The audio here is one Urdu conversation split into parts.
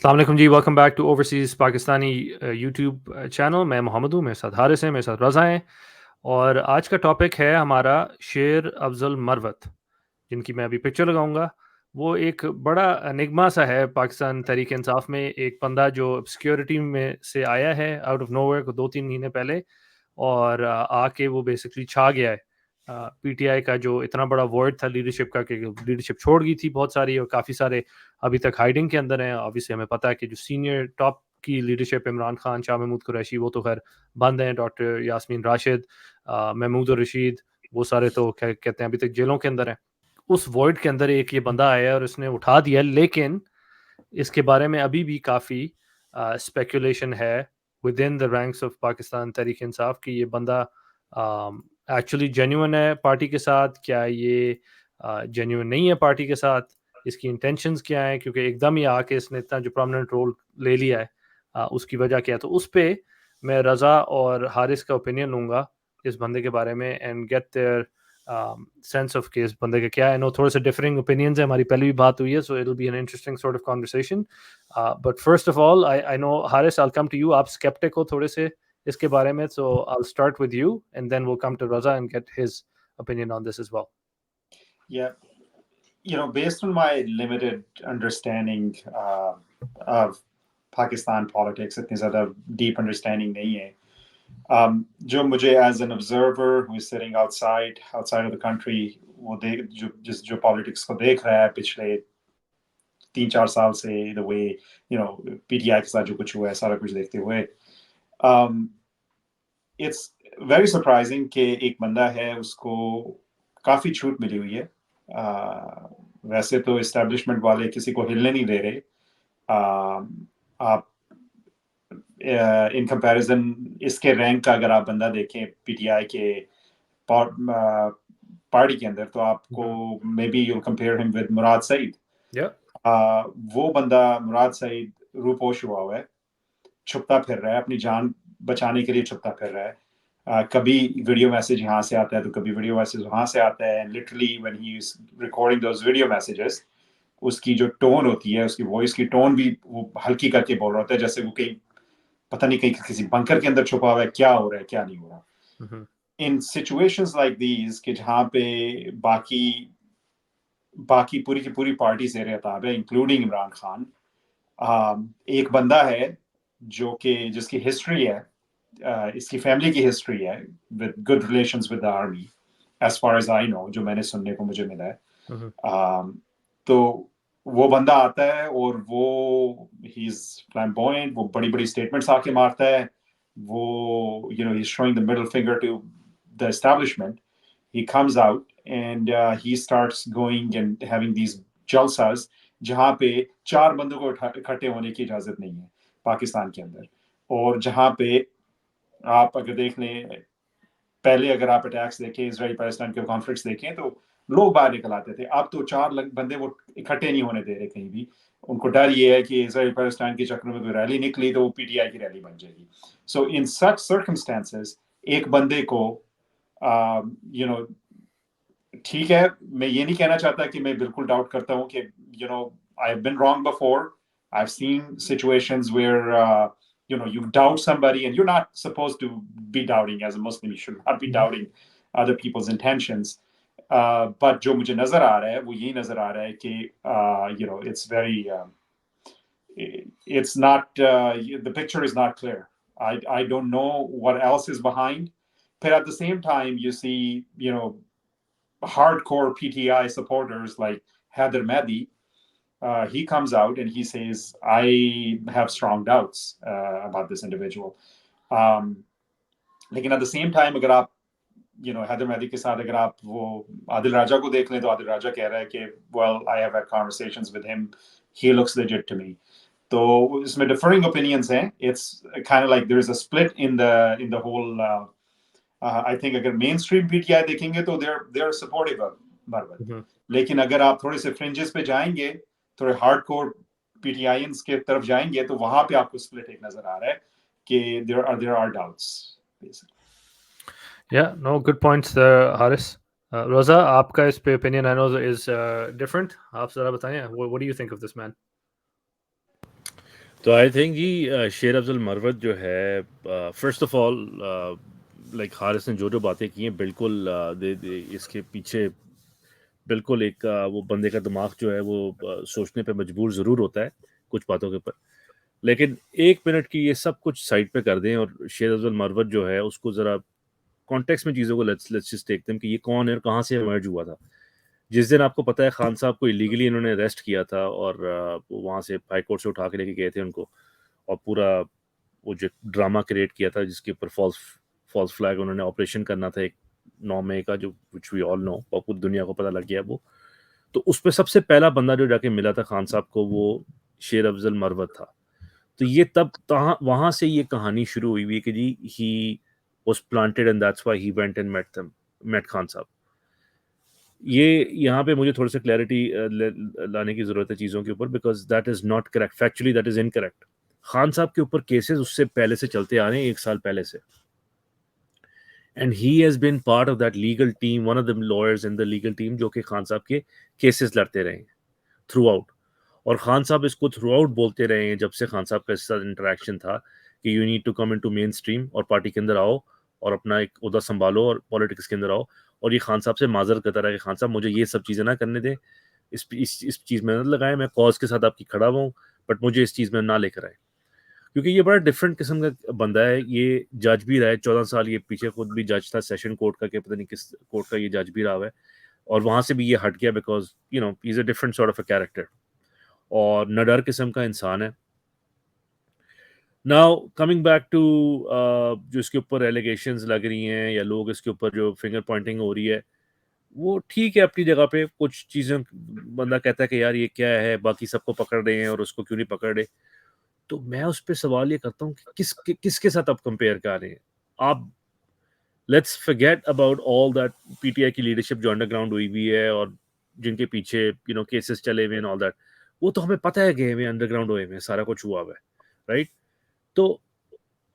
السلام علیکم جی، welcome back to overseas Pakistani YouTube channel. میں محمد ہوں، میرے ساتھ حارث ہیں، میرے ساتھ رضا ہیں، اور آج کا ٹاپک ہے ہمارا شیر افضل مروت، جن کی میں ابھی پکچر لگاؤں گا. وہ ایک بڑا انگما سا ہے پاکستان تحریک انصاف میں، ایک بندہ جو سیکیورٹی میں سے آیا ہے آؤٹ آف نو ویئر کو 2-3 مہینے پہلے، اور آ کے وہ بیسکلی چھا گیا ہے پی ٹی آئی کا جو اتنا بڑا وارڈ تھا لیڈرشپ کا، کہ لیڈرشپ چھوڑ گئی تھی بہت ساری، اور کافی سارے ابھی تک ہائیڈنگ کے اندر ہیں. obviously ہمیں پتہ ہے کہ جو سینئر ٹاپ کی لیڈرشپ عمران خان، شاہ محمود قریشی، وہ تو خیر بند ہیں. ڈاکٹر یاسمین راشد، محمود الرشید، وہ سارے تو کہتے ہیں ابھی تک جیلوں کے اندر ہیں. اس وارڈ کے اندر ایک یہ بندہ آیا اور اس نے اٹھا دیا، لیکن اس کے بارے میں ابھی بھی کافی اسپیکولیشن ہے with in the ranks of Pakistan Tehreek Insaf کہ یہ بندہ ایکچولی جینیون ہے پارٹی کے ساتھ، کیا یہ جینیون نہیں ہے پارٹی کے ساتھ، اس کی انٹینشنز کیا ہیں، کیونکہ ایک دم ہی آ کے اس نے اتنا جو پرامننٹ رول لے لیا ہے، اس کی وجہ کیا ہے. تو اس پہ میں رضا اور حارث کا اوپینین لوں گا اس بندے کے بارے میں، and get their sense of کہ اس بندے کا کیا ہے. نو تھوڑے سے ڈفرنگ اوپینینز ہیں، ہماری پہلے بھی بات ہوئی ہے، so it will be an interesting sort of conversation. But first of all I know Haris, I come to you. آپ اسکیپٹک ہو تھوڑے سے اس کے بارے میں، so I start with you and then we'll come to Raza and get his opinion on this as well. Yeah, based on my limited understanding of Pakistan politics, اتنی زیادہ deep understanding نہیں ہے. جو مجھے as an observer who is sitting outside of the country, وہ جو politics کو دیکھ رہا ہے پچھلے 3-4 سال سے، the way P T I کے ساتھ جو کچھ ہوا ہے، سارا کچھ دیکھتے ہوئے، it's very surprising کہ ایک بندہ ہے اس کو کافی چھوٹ ملی ہوئی ہے. ویسے تو اسٹیبلشمنٹ والے کسی کو ہلنے نہیں دے رہے. آپ ان کمپیریزن اس کے رینک کا اگر آپ بندہ دیکھیں پی ٹی آئی کے پارٹی کے اندر، تو آپ کو مے بی یو کمپیئر ہم ود مراد سعید. وہ بندہ مراد سعید روپوش ہوا ہے، چھپتا پھر رہا ہے، اپنی جان بچانے کے لیے چھپتا پھر رہا ہے. کبھی ویڈیو میسج یہاں سے آتا ہے تو کبھی ویڈیو میسج وہاں سے آتا ہے. Literally when he is recording those video messages، اس کی جو ٹون ہوتی ہے، اس کی وائس کی ٹون بھی وہ ہلکی کر کے بول رہا ہوتا ہے، جیسے وہ کہیں پتہ نہیں کہیں کسی بنکر کے اندر چھپا ہوا ہے، کیا ہو رہا ہے کیا نہیں ہو رہا. ان سچویشنز لائک دیز کہ جہاں پہ باقی پوری کی پوری پارٹی زیر اعتاب ہے انکلوڈنگ عمران خان، ایک بندہ ہے جو کہ جس کی ہسٹری ہے، اس کی فیملی کی ہسٹری ہے with good relations with the army as far as I know، جو میں نے سننے کو مجھے ملا ہے. تو وہ بندہ آتا ہے اور وہ he is flamboyant، وہ بڑی بڑی statements آ کے مارتا ہے، وہ he's showing the middle finger to the establishment. He comes out and he starts going and having these جلساز جہاں پہ 4 بندوں کو اکٹھے ہونے کی اجازت نہیں ہے پاکستان کے اندر، اور جہاں پہ آپ اگر دیکھ لیں پہلے اگر آپ اٹیکس دیکھیں اسرائیل پیلسٹائن کے کانفلکٹس دیکھیں تو لوگ باہر نکل آتے تھے. اب تو 4 بندے وہ اکٹھے نہیں ہونے دے رہے کہیں بھی. ان کو ڈر یہ ہے کہ اسرائیل پیلسٹائن کے چکر میں کوئی ریلی نکلی تو وہ پی ٹی آئی کی ریلی بن جائے گی. سو ان سچ سرکمسٹانسز ایک بندے کو ٹھیک ہے، میں یہ نہیں کہنا چاہتا کہ میں بالکل ڈاؤٹ کرتا ہوں کہ I have been wrong before. I've seen situations where you doubt somebody and you're not supposed to be doubting. As a Muslim you should not be doubting other people's intentions. But جو مجھے نظر آ رہا ہے وہ یہی نظر آ رہا ہے کہ it's very it's not the picture is not clear. I don't know what else is behind. But at the same time you see hardcore PTI supporters like Haider Mehdi. He comes out and he says, I have strong doubts about this individual. لیکن at the same time اگر آپ حیدر مہدی کے ساتھ اگر آپ وہ عادل راجہ کو دیکھ لیں تو عادل راجہ کہہ رہا ہے کہ well I have had conversations with him, he looks legit to me. تو اس میں differing opinions ہیں. It's kind of like there is a split in the whole I think اگر مین اسٹریم پی ٹی آئی دیکھیں گے تو they are supportive of مروت. لیکن اگر آپ تھوڑے سے فرنجز پہ جائیں گے، تھوڑے hard core P T ions کے طرف جائیں گے، تو وہاں پہ آپ کو اسپلٹ ایک نظر آ رہا ہے کہ there are doubts basically. Yeah, no, good points Haris. Raza, آپ کا اس پہ opinion I know is different. آپ ذرا بتائیں, what do you think of this man? تو آئی تھنک جی شیر افضل مروت جو ہے first of all like Haris نے جو باتیں کی ہیں بالکل اس کے پیچھے بالکل ایک وہ بندے کا دماغ جو ہے وہ سوچنے پہ مجبور ضرور ہوتا ہے کچھ باتوں کے اوپر. لیکن 1 منٹ کی یہ سب کچھ سائڈ پہ کر دیں اور شیر افضل مروت جو ہے اس کو ذرا کانٹیکس میں چیزوں کو لیٹس جسٹ دیکھتے ہیں کہ یہ کون ہے اور کہاں سے ایمرج ہوا تھا. جس دن آپ کو پتہ ہے خان صاحب کو ایلیگلی انہوں نے اریسٹ کیا تھا اور وہاں سے ہائی کورٹ سے اٹھا کے لے کے گئے تھے ان کو, اور پورا وہ جو ڈرامہ کریٹ کیا تھا جس کے اوپر فالس فلیگ انہوں نے آپریشن کرنا تھا ایک 9 مئی کا, جو وچ وی آل نو, اور پوری دنیا کو پتہ لگ گیا وہ. تو اس پہ سب سے پہلا بندہ جو جا کے ملا تھا خان صاحب کو وہ شیر افضل مروت تھا. تو یہ تب وہاں سے یہ کہانی شروع ہوئی ہوئی کہ جی he was planted and that's why he went and met Khan صاحب. یہ یہاں پہ مجھے تھوڑا سا کلیئرٹی لانے کی ضرورت ہے چیزوں کے اوپر, because that is not correct, factually that is incorrect. Khan صاحب کے اوپر کیسز اس سے پہلے سے چلتے آ رہے ہیں 1 سال پہلے سے, and he has been part of that legal team, one of the lawyers in the legal team جو کہ خان صاحب کے کیسز لڑتے رہے ہیں تھرو آؤٹ. اور خان صاحب اس کو تھرو آؤٹ بولتے رہے ہیں جب سے خان صاحب کا اس ساتھ انٹریکشن تھا کہ you need to come in to mainstream اور پارٹی کے اندر آؤ اور اپنا ایک عہدہ سنبھالو اور پالیٹکس کے اندر آؤ. اور یہ خان صاحب سے معذرت کرتا رہا کہ خان صاحب مجھے یہ سب چیزیں نہ کرنے دیں, اس چیز میں نہ لگائیں, میں کاز کے ساتھ آپ کی کھڑا ہوا ہوں, بٹ مجھے اس چیز میں نہ لے کر آئے. کیونکہ یہ بڑا ڈفرینٹ قسم کا بندہ ہے. یہ جج بھی رہا ہے 14 سال, یہ پیچھے خود بھی جج تھا سیشن کورٹ کا, کہ پتہ نہیں کس کورٹ کا یہ جج بھی رہا ہے, اور وہاں سے بھی یہ ہٹ گیا because you know he is a different sort of a character, اور نڈر قسم کا انسان ہے. ناؤ کمنگ بیک ٹو جو اس کے اوپر ایلیگیشنز لگ رہی ہیں یا لوگ اس کے اوپر جو فنگر پوائنٹنگ ہو رہی ہے, وہ ٹھیک ہے اپنی جگہ پہ. کچھ چیزیں بندہ کہتا ہے کہ یار یہ کیا ہے, باقی سب کو پکڑ رہے ہیں اور اس کو کیوں نہیں پکڑ رہے. تو میں اس پہ سوال یہ کرتا ہوں کہ کس کے ساتھ آپ کمپیئر کر رہے ہیں. آپ let's forget about all that P T I کی لیڈرشپ جو انڈر گراؤنڈ ہوئی ہوئی ہے اور جن کے پیچھے یو نو کیسز چلے ہوئے ہیں آل دیٹ, وہ تو ہمیں پتہ ہے گئے ہوئے انڈر گراؤنڈ ہوئے ہوئے سارا کچھ ہوا ہوا ہے, رائٹ. تو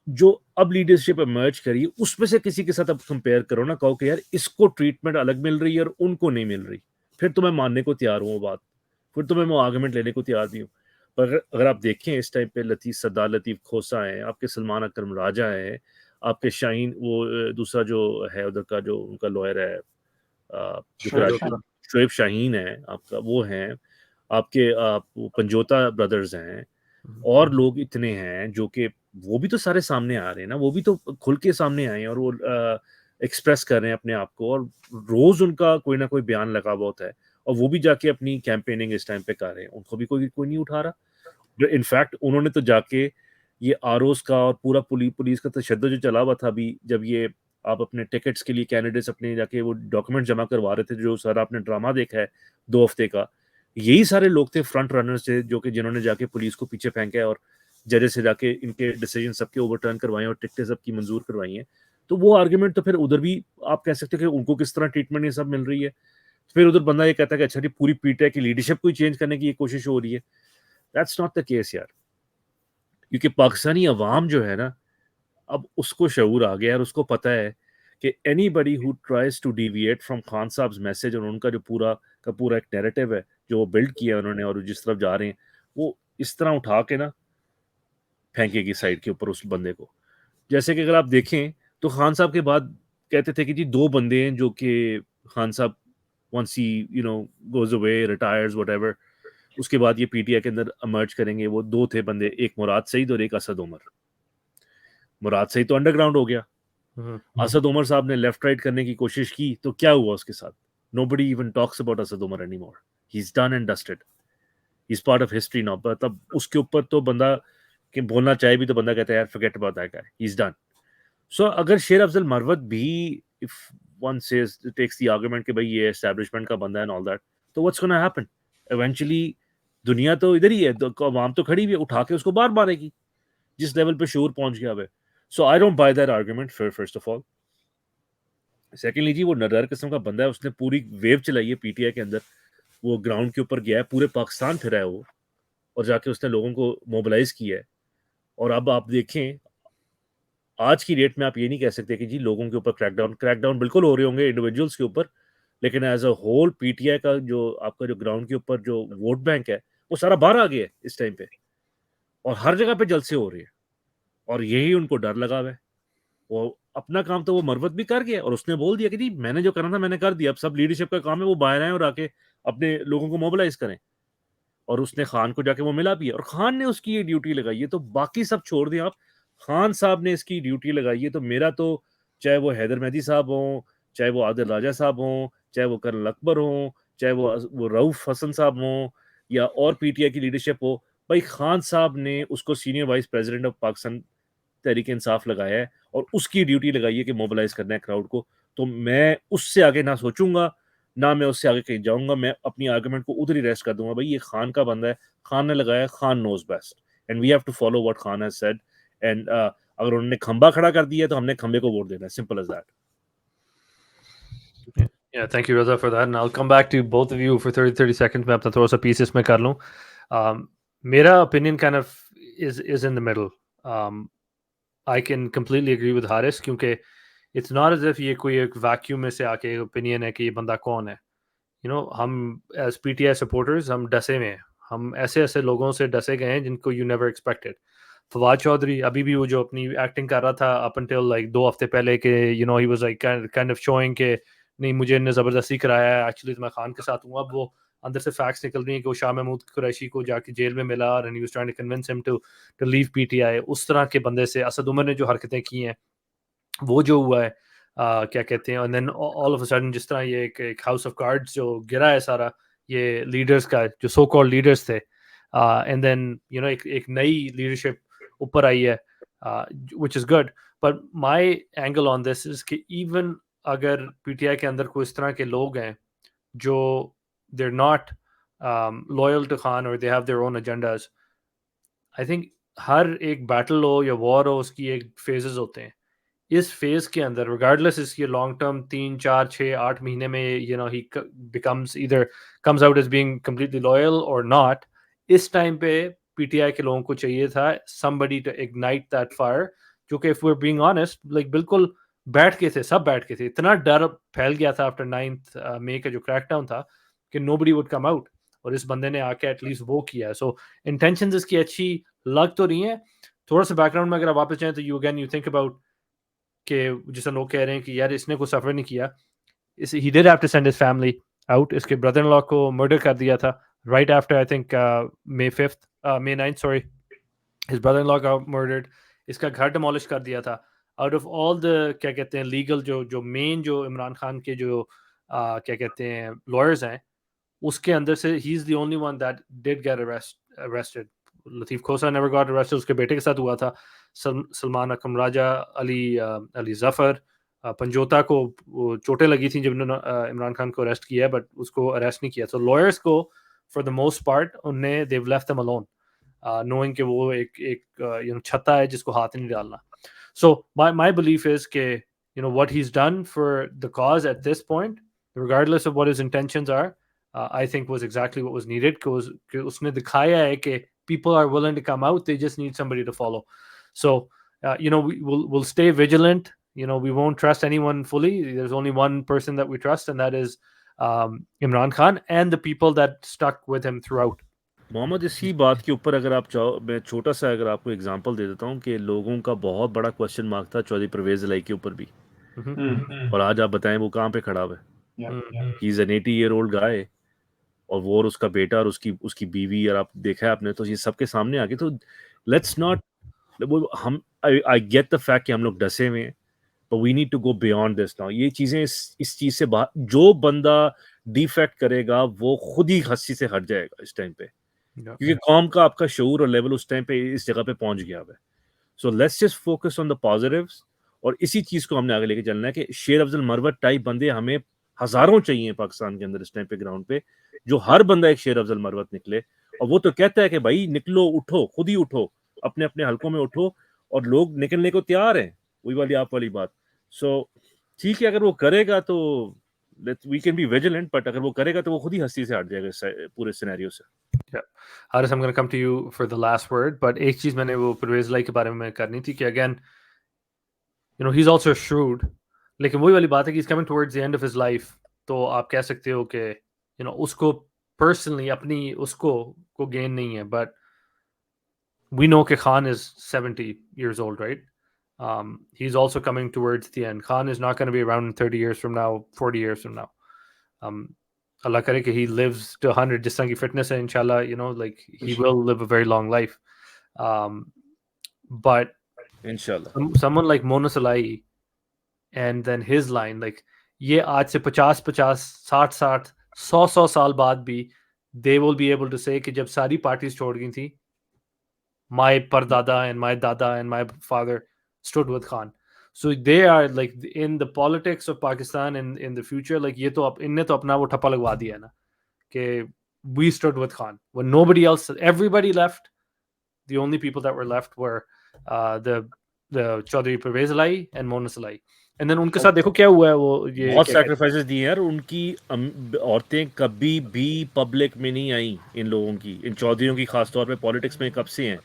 جو اب لیڈرشپ ایمرج کری اس میں سے کسی کے ساتھ اب کمپیئر کرو نا, کہو کہ یار اس کو ٹریٹمنٹ الگ مل رہی ہے اور ان کو نہیں مل رہی, پھر تو میں ماننے کو تیار ہوں وہ بات, پھر تو میں آرگومنٹ لینے کو تیار بھی ہوں. پر اگر آپ دیکھیں اس ٹائم پہ سردار لطیف کھوسا ہیں, آپ کے سلمان اکرم راجہ ہیں, آپ کے شاہین وہ دوسرا جو ہے ادھر کا جو ان کا لوئر ہے جو شعیب شاہین ہے آپ کا, وہ ہیں آپ کے پنجوتا بردرز ہیں, اور لوگ اتنے ہیں جو کہ وہ بھی تو سارے سامنے آ رہے ہیں نا, وہ بھی تو کھل کے سامنے آئے ہیں اور وہ ایکسپریس کر رہے ہیں اپنے آپ کو, اور روز ان کا کوئی نہ کوئی بیان لگا ہوا ہوتا ہے, اور وہ بھی جا کے اپنی کیمپیننگ اس ٹائم پہ کر رہے ہیں. ان کو بھی کوئی نہیں اٹھا رہا. انفیکٹ انہوں نے تو جا کے یہ آروز کا اور پورا پولیس کا تشدد جو چلا ہوا تھا ابھی, جب یہ آپ اپنے ٹکٹس کے لیے کینڈیڈیٹس اپنے جا کے وہ ڈاکومنٹ جمع کروا رہے تھے, جو سارا آپ نے ڈرامہ دیکھا ہے 2 ہفتے کا, یہی سارے لوگ تھے فرنٹ رنرز تھے جو کہ جنہوں نے جا کے پولیس کو پیچھے پھینکا اور ججز سے جا کے ان کے ڈیسیجن سب کے اوور ٹرن کروائے اور ٹکٹیں سب کی منظور کروائی ہیں. تو وہ آرگومنٹ تو پھر ادھر بھی آپ کہہ سکتے کہ ان کو کس طرح ٹریٹمنٹ یہ سب مل رہی ہے. پھر ادھر بندہ یہ کہتا ہے کہ اچھا جی پوری پی ٹی آئی کی لیڈرشپ کو ہی چینج کرنے کی یہ کوشش ہو رہی ہے. دیٹس ناٹ دا کیس یار, کیونکہ پاکستانی عوام جو ہے نا اب اس کو شعور آ گیا اور اس کو پتہ ہے کہ anybody who tries to deviate from Khan صاحب میسج, اور ان کا جو پورا ایک نیریٹو ہے جو وہ بلڈ کیا انہوں نے, اور جس طرف جا رہے ہیں وہ اس طرح اٹھا کے نا پھینکے گی سائڈ کے اوپر اس بندے کو. جیسے کہ اگر آپ دیکھیں تو خان صاحب کے بعد کہتے تھے کہ جی 2 بندے ہیں جو کہ خان صاحب once he you know goes away retires whatever, اس کے بعد یہ پی ٹی آئی کے اندر امرج کریں گے. وہ 2 تھے بندے, ایک مراد سعید اور ایک اسد عمر. مراد سعید تو انڈر گراؤنڈ ہو گیا, اسد عمر صاحب نے لیفٹ رائٹ کرنے کی کوشش کی تو کیا ہوا اس کے ساتھ؟ nobody even talks about Asad Umar anymore. he's done and dusted, he's part of history now. تب اس کے اوپر تو بندہ کہ بولنا چاہے بھی تو بندہ کہتا ہے یار forget about that guy, he's done. So اگر شیر افضل مروت بھی if one says takes the argument کہ بھائی یہ establishment کا بندہ ہے and all that, تو what's gonna happen eventually؟ دنیا تو ادھر ہی ہے, عوام تو کھڑی بھی ہے, اٹھا کے اس کو باہر مارے گی جس لیول پہ شعور پہنچ گیا ہے. So I don't buy that argument first of all. Secondly جی وہ نڈر قسم کا بندہ ہے, اس نے پوری ویو چلائی ہے پی ٹی آئی کے اندر, وہ گراؤنڈ کے اوپر گیا ہے, پورے پاکستان پھرا ہے وہ, اور جا کے اس نے لوگوں کو موبلائز کیا ہے. اور اب آپ دیکھیں آج کی ڈیٹ میں آپ یہ نہیں کہہ سکتے کہ جی لوگوں کے اوپر کریک ڈاؤن بالکل ہو رہے ہوں گے انڈیویجولس کے اوپر, لیکن as a whole P T I کا جو آپ کا جو گراؤنڈ کے اوپر جو ووٹ بینک ہے وہ سارا باہر آ گیا ہے اس ٹائم پہ. اور ہر جگہ پہ جلسے ہو رہے ہیں, اور یہی ان کو ڈر لگا ہوا ہے. وہ اپنا کام تو وہ مروت بھی کر گیا, اور اس نے بول دیا کہ جی میں نے جو کرنا تھا میں نے کر دیا, اب سب لیڈرشپ کا کام ہے وہ باہر آئیں اور آ کے اپنے لوگوں کو موبلائز کریں. اور اس نے خان کو جا کے وہ ملا بھی ہے, اور خان نے اس کی یہ ڈیوٹی لگائی ہے. تو باقی سب چھوڑ دیں آپ, خان صاحب نے اس کی ڈیوٹی لگائی ہے. تو میرا تو چاہے وہ حیدر مہدی صاحب ہوں, چاہے وہ عادل راجہ صاحب ہوں, چاہے وہ کرنل اکبر ہوں, چاہے وہ رؤف حسن صاحب ہوں, یا اور پی ٹی آئی کی لیڈرشپ ہو, بھائی خان صاحب نے اس کو senior vice president of Pakistan Tehreek Insaf لگایا ہے, اور اس کی ڈیوٹی لگائی ہے کہ موبلائز کرنا ہے کراؤڈ کو. تو میں اس سے آگے نہ سوچوں گا, نہ میں اس سے آگے کہیں جاؤں گا. میں اپنی آرگومنٹ کو ادھر ہی ریسٹ کر دوں گا, بھائی یہ خان کا بندہ ہے, خان نے لگایا, Khan knows best, and we have to follow what Khan has said. And اگر انہوں نے کھمبا کھڑا کر دیا تو ہم نے کھمبے کو ووٹ دینا ہے, simple as that. Yeah, thank you, Raza, for that. And I'll come back to both of you for 30 seconds. میں اپنا تھوڑا سا پیس اس میں کر لوں. میرا opinion kind of is in the middle. I can completely agree with Haris کیونکہ it's not as if یہ کوئی ایک ویکیوم میں سے آ کے opinion ہے کہ یہ بندہ کون ہے. You know, ہم as PTI supporters ہم ڈسے ہوئے ہیں, ہم ایسے ایسے لوگوں سے ڈسے گئے ہیں جن کو you never expected. Fawad Chaudhry ابھی بھی وہ جو اپنی ایکٹنگ کر رہا تھا up until like 2 ہفتے پہلے کہ you know he was like kind of showing کہ نہیں مجھے انہیں زبردستی کرایا ہے, ایکچولی تو میں خان کے ساتھ ہوں. اب وہ اندر سے فیکٹس نکل رہی ہیں کہ وہ شاہ محمود قریشی کو جا کے جیل میں ملا اور he was trying to convince him to leave PTI. اس طرح کے بندے سے اسد عمر نے جو حرکتیں کی ہیں وہ جو ہوا ہے کیا کہتے ہیں, and then all of a sudden جس طرح یہ ایک ہاؤس آف کارڈز جو گرا ہے سارا یہ لیڈرز کا جو سو کالڈ لیڈرز تھے, اینڈ دین یو نو ایک نئی لیڈرشپ اوپر آئی ہے, which is good. But my angle on this is کہ even اگر پی ٹی آئی کے اندر کوئی اس طرح کے لوگ ہیں جو they're not loyal to Khan or they have their own agendas, I think ہر ایک بیٹل ہو یا وار ہو اس کی ایک فیزز ہوتے ہیں. اس فیز کے اندر ریگارڈلیس اس کی لانگ ٹرم 3 4 6 8 مہینے میں you know he becomes either comes out as being completely loyal or not, اس ٹائم پہ پی ٹی آئی کے لوگوں کو چاہیے تھا somebody to ignite that fire, جو کہ if we're being honest like بالکل بیٹھ کے تھے, سب بیٹھ کے تھے. اتنا ڈر پھیل گیا تھا after 9th May کا جو کریک ڈاؤن تھا کہ nobody would come out, اور اس بندے نے آ کے ایٹ لیسٹ وہ کیا. سو انٹینشنز اس کی اچھی لگ تو رہی ہیں. تھوڑا سا بیک گراؤنڈ میں اگر آپ واپس جائیں تو یو تھنک اباؤٹ کہ جیسے لوگ کہہ رہے ہیں کہ یار اس نے کوئی سفر نہیں کیا, he did have to send his family out. اس کے برادر ان لا کو مرڈر کر دیا تھا right after I think May 9th sorry, his brother-in-law got murdered. اس کا گھر ڈیمولش کر دیا تھا. out of all the کیا کہتے ہیں لیگل جو مین جو عمران خان کے جو کیا کہتے ہیں لائرز ہیں اس کے اندر سے he is the only one that did get arrested. Latif Khosa never got arrested, اس کے بیٹے کے ساتھ ہوا تھا. سلمان اکرم راجہ, علی ظفر, پنجوتا کو چوٹیں لگی تھیں جب انہوں نے عمران خان کو اریسٹ کیا ہے, بٹ اس کو اریسٹ نہیں کیا. تو لائرس کو فار دا موسٹ پارٹ انہیں they've left them alone, knowing کہ وہ ایک چھتا ہے جس کو ہاتھ نہیں ڈالنا. So my belief is کہ what he's done for the cause at this point, regardless of what his intentions are, I think was exactly what was needed. کہ اس نے دکھایا ہے کہ people are willing to come out, they just need somebody to follow. So we'll stay vigilant. We won't trust anyone fully. There's only one person that we trust, and that is Imran Khan and the people that stuck with him throughout. محمد اسی بات کے اوپر اگر آپ چاہو میں چھوٹا سا اگر آپ کو اگزامپل دے دیتا ہوں کہ لوگوں کا بہت بڑا کوشچن مارک تھا چودھری پرویز الہی کے اوپر بھی, اور آج آپ بتائیں وہ کہاں پہ کھڑا ہوا ہے. ہی is an 80 year old guy, اور وہ اور اس کا بیٹا اور اس کی بیوی, اور آپ دیکھا ہے آپ نے, تو یہ سب کے سامنے آ گئے. تو لیٹس ناٹ, ہم آئی گیٹ دا فیکٹ کہ ہم لوگ ڈسے ہوئے ہیں, but we need to go beyond this now. یہ چیزیں اس چیز سے جو بندہ ڈیفیکٹ کرے گا وہ خود ہی ہستی سے ہٹ جائے گا اس ٹائم پہ, کیونکہ قوم کا آپ کا شعور اور لیول اس ٹائم پہ اس جگہ پہ پہنچ گیا ہے. So let's just focus on the positives, اور اسی چیز کو ہم نے آگے لے کے چلنا ہے کہ شیر افضل مروت ٹائپ بندے ہمیں ہزاروں چاہیے پاکستان کے اندر اس ٹائم پہ گراؤنڈ پہ, جو ہر بندہ ایک شیر افضل مروت نکلے. اور وہ تو کہتا ہے کہ بھائی نکلو, اٹھو, خود ہی اٹھو, اپنے اپنے حلقوں میں اٹھو, اور لوگ نکلنے کو تیار ہیں, وہی والی آپ والی بات. سو ٹھیک ہے, اگر وہ کرے گا تو we can be vigilant, but اگر وہ کرے گا تو وہ خود ہی ہستی سے ہٹ جائے گا پورے سینیریو سے. Haris, I'm going to come to you for the last word, but ایک چیز میں نے وہ پرویز الہی کے بارے میں کرنی تھی کہ again he's also shrewd, لیکن وہی والی بات ہے کہ he's coming towards the end of his life. تو آپ کہہ سکتے ہو کہ اس کو personally اپنی اس کو گین نہیں ہے, but we know that Khan is 70 years old, right? He's also coming towards the end. Khan is not going to be around in 30 years from now, 40 years from now. Allah kare ki he lives to 100, jis tarah ki fitness hai, inshallah, you know, like he will live a very long life. But انشاءاللہ someone like Mona Salai, and then his line, like یہ آج سے 50 60 100 سال بعد بھی they will be able to say کہ جب ساری پارٹیز چھوڑ گئی تھی, my پردادا and my dada and my father stood with Khan. So they are like in the politics of Pakistan in the future, like یہ تو ان نے تو اپنا وہ ٹھپا لگوا دیا ہے نا کہ we stood with Khan when nobody else, everybody left. The only people that were left were the Chaudhry Pervez Alai and Mona Salai. And then ان کے ساتھ دیکھو کیا ہوا ہے, وہ یہ بہت سیکریفائسز دیے یار. ان کی عورتیں کبھی بھی پبلک میں نہیں آئیں, ان لوگوں کی, ان چودھریوں کی خاص طور پہ پولیٹکس میں کب سے ہیں.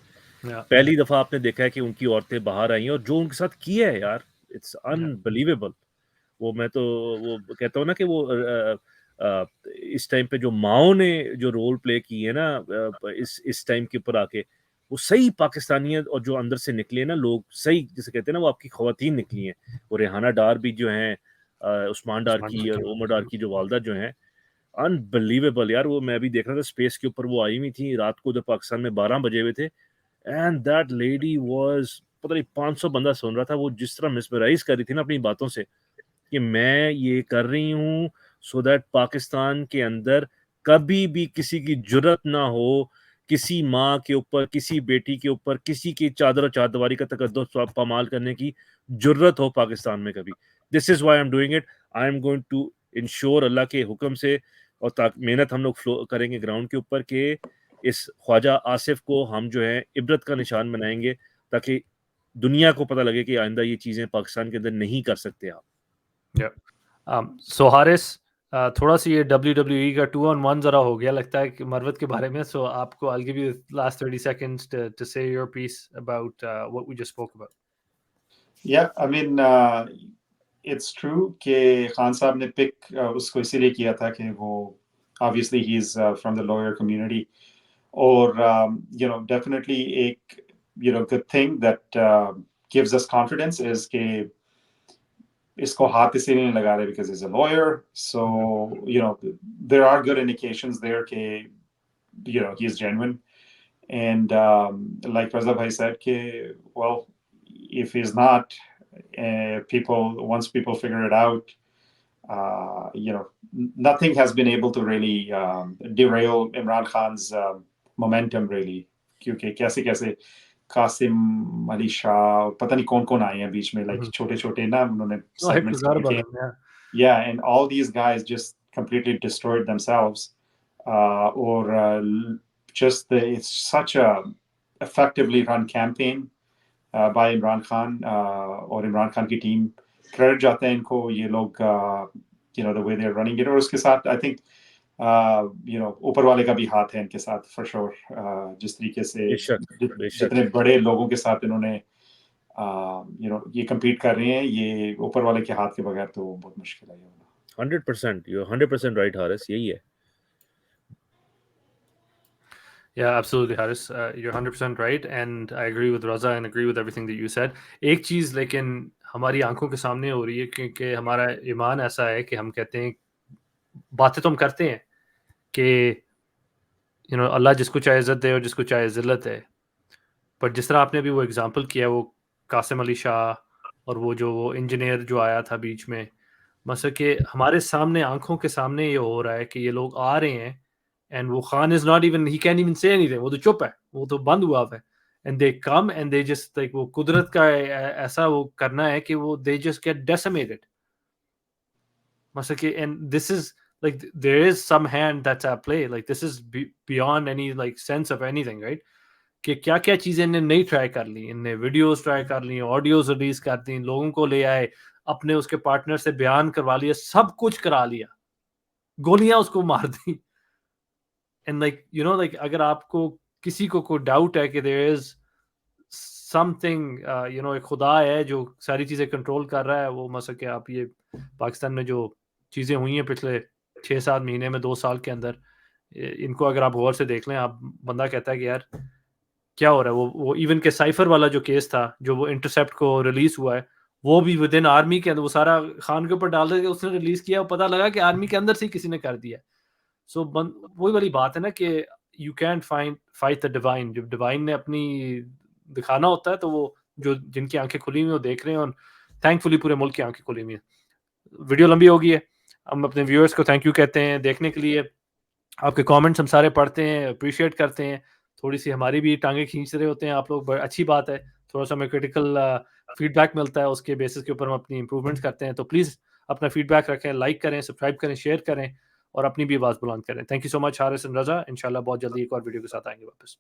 پہلی دفعہ آپ نے دیکھا ہے کہ ان کی عورتیں باہر آئی ہیں, اور جو ان کے ساتھ کیا ہے یار, اٹس انبلیویبل. وہ میں تو وہ کہتا ہوں نا کہ وہ اس ٹائم پہ جو ماؤں نے جو رول پلے کی ہے نا اس ٹائم کے اوپر آ کے, وہ صحیح پاکستانیت اور جو اندر سے نکلے نا لوگ, صحیح جسے کہتے ہیں نا وہ آپ کی خواتین نکلی ہیں. وہ ریحانہ ڈار بھی جو ہیں, عثمان ڈار کی اور عمر ڈار کی جو والدہ جو ہیں, انبلیویبل یار. وہ میں بھی دیکھ رہا تھا اسپیس کے اوپر, وہ آئی ہوئی تھی رات کو جب پاکستان میں 12 بجے ہوئے تھے, اینڈ دیٹ لیڈی واز, پتہ نہیں 500 بندہ سن رہا تھا. وہ جس طرح مسمرائز کر رہی تھی نا اپنی باتوں سے کہ میں یہ کر رہی ہوں سو دیٹ پاکستان کے اندر کبھی بھی کسی کی جرت نہ ہو کسی ماں کے اوپر, کسی بیٹی کے اوپر, کسی کی چادر و چاردواری کا تقدس پامال کرنے کی جرت ہو پاکستان میں کبھی. This is why I am doing it. I am going to ensure اللہ کے حکم سے, اور محنت ہم لوگ کریں گے گراؤنڈ کے اوپر کہ اس خواجہ آصف کو ہم جو ہے عبرت کا نشان بنائیں گے, تاکہ دنیا کو پتہ لگے کہ آئندہ یہ چیزیں پاکستان کے اندر نہیں کر سکتے آپ. سو حارث, تھوڑا سا یہ WWE کا 2-on-1 ذرا ہو گیا لگتا ہے کہ مروت کے بارے میں. سو آپ کو I'll give you the last 30 seconds to say your piece about what we just spoke about. Yeah, I mean, it's true کہ خان صاحب نے پک اس کو اسی لیے کیا تھا کہ وہ obviously he is from the lawyer community, اور you know definitely ایک you know good thing that gives us confidence is کہ اس کو ہاتھ اسی لیے نہیں لگا رہے because he's a lawyer. So you know there are good indications there کہ you know he is genuine. And like Raza bhai said کہ well if he's not, once people figure it out, you know nothing has been able to really derail Imran Khan's momentum really, کیونکہ کیسے قاسم علی شاہ پتہ نہیں کون آئے ہیں بیچ میں, لائک چھوٹے چھوٹے نا انہوں نے segments, yeah, and all these guys just completely destroyed themselves, or just it's such a effectively run campaign by Imran Khan, اور عمران خان کی ٹیم, کریڈٹ جاتا ہے ان کو یہ لوگ, you know the way they're running it. اور اس کے ساتھ I think you know اوپر والے کا بھی ہاتھ ہے ان کے ساتھ for sure. جس طریقے سے جتنے بڑے لوگوں کے ساتھ انہوں نے you know یہ کمپیٹ کر رہے ہیں, یہ اوپر والے کے ہاتھ کے بغیر تو بہت مشکل ہے. 100% you're 100% right حارث, یہی ہے. Yeah, absolutely, Haris. You're 100% right, and I agree with Raza and agree with everything that you said. ایک چیز لیکن ہماری آنکھوں کے سامنے ہو رہی ہے کیونکہ ہمارا ایمان ایسا ہے کہ ہم کہتے ہیں باتیں تو ہم کرتے ہیں کہ you know اللہ جس کو چاہے عزت دے اور جس کو چاہے ذلت ہے, پر جس طرح آپ نے ابھی وہ ایگزامپل کیا وہ قاسم علی شاہ اور وہ انجینئر جو آیا تھا بیچ میں, مثلا کہ ہمارے سامنے آنکھوں کے سامنے یہ ہو رہا ہے کہ یہ لوگ آ رہے ہیں and وہ Khan is not even, he can't even say anything, وہ تو چپ ہے, وہ تو بند ہوا ہے, and they come and they just like وہ قدرت کا ایسا وہ کرنا ہے کہ وہ they just get decimated. مثلا کہ and this is like there is some hand that's at play, like this is beyond any like sense of anything, right? کہ کیا کیا چیزیں انہیں نہیں ٹرائی کر لی, ان نے ویڈیوز ٹرائی کر لی, آڈیوز ریلیز کر دی, لوگوں کو لے آئے, اپنے اس کے پارٹنر سے بیان کروا لیا, سب کچھ کرا لیا, گولیاں اس کو مار دی. And like you know like اگر آپ کو کسی کو کوئی ڈاؤٹ ہے کہ there is something you know ایک خدا ہے جو ساری چیزیں کنٹرول کر رہا ہے, وہ مثلا کہ آپ یہ پاکستان میں جو چیزیں ہوئی ہیں پچھلے 6-7 مہینے میں 2 سال کے اندر, ان کو اگر آپ غور سے دیکھ لیں, آپ بندہ کہتا ہے کہ یار کیا ہو رہا ہے. وہ ایون کہ سائفر والا جو کیس تھا جو وہ انٹرسیپٹ کو ریلیز ہوا ہے وہ بھی ود ان آرمی کے اندر وہ سارا خان کے اوپر ڈال دے اس نے ریلیز کیا, پتہ لگا کہ آرمی کے اندر سے کسی نے کر دیا. سو وہی والی بات ہے نا کہ you can fight the divine. جب ڈیوائن نے اپنی دکھانا ہوتا ہے تو وہ جو جن کی آنکھیں کھلی ہوئی ہیں وہ دیکھ رہے ہیں, اور تھینک فلی پورے ملک کی آنکھیں کھلی ہوئی ہیں. ویڈیو لمبی ہو گئی ہے, ہم اپنے ویورز کو تھینک یو کہتے ہیں دیکھنے کے لیے. آپ کے کامنٹس ہم سارے پڑھتے ہیں, اپریشیٹ کرتے ہیں. تھوڑی سی ہماری بھی ٹانگیں کھینچ رہے ہوتے ہیں آپ لوگ, اچھی بات ہے. تھوڑا سا ہمیں کریٹیکل فیڈ بیک ملتا ہے, اس کے بیسس کے اوپر ہم اپنی امپروومنٹس کرتے ہیں. تو پلیز اپنا فیڈ بیک رکھیں, لائک کریں, سبسکرائب کریں, شیئر کریں اور اپنی بھی آواز بلند کریں. Thank you so much Haris and Raza. انشاءاللہ بہت جلدی ایک اور ویڈیو کے ساتھ آئیں گے واپس.